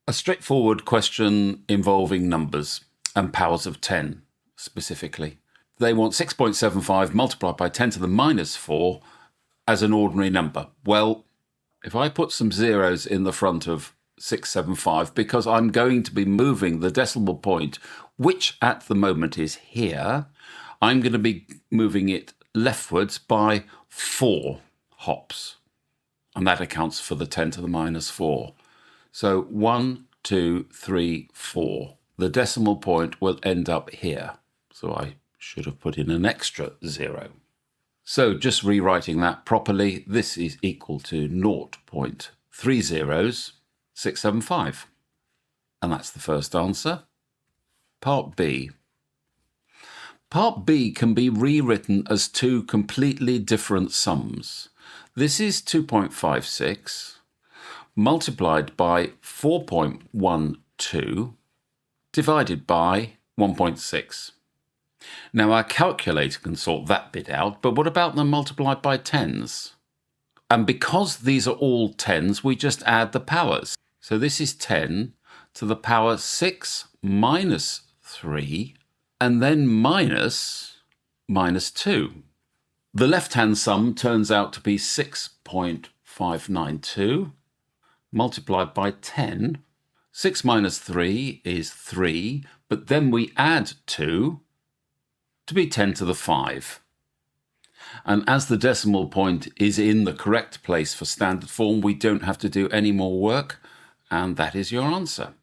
A straightforward question involving numbers and powers of 10 specifically. They want 6.75 multiplied by 10 to the minus 4 as an ordinary number. Well, if I put some zeros in the front of 675, because I'm going to be moving the decimal point, which at the moment is here, I'm going to be moving it leftwards by 4 hops. And that accounts for the 10 to the minus 4. So 1, 2, 3, 4. The decimal point will end up here. So I should have put in an extra 0. So just rewriting that properly, this is equal to 0.300675. And that's the first answer. Part B. Part B can be rewritten as two completely different sums. This is 2.56 multiplied by 4.12 divided by 1.6. Now our calculator can sort that bit out, but what about them multiplied by tens? And because these are all tens, we just add the powers. So this is 10 to the power 6 minus 3, and then minus 2. The left-hand sum turns out to be 6.592 multiplied by 10. 6 minus 3 is 3, but then we add 2 to be 10 to the 5. And as the decimal point is in the correct place for standard form, we don't have to do any more work, and that is your answer.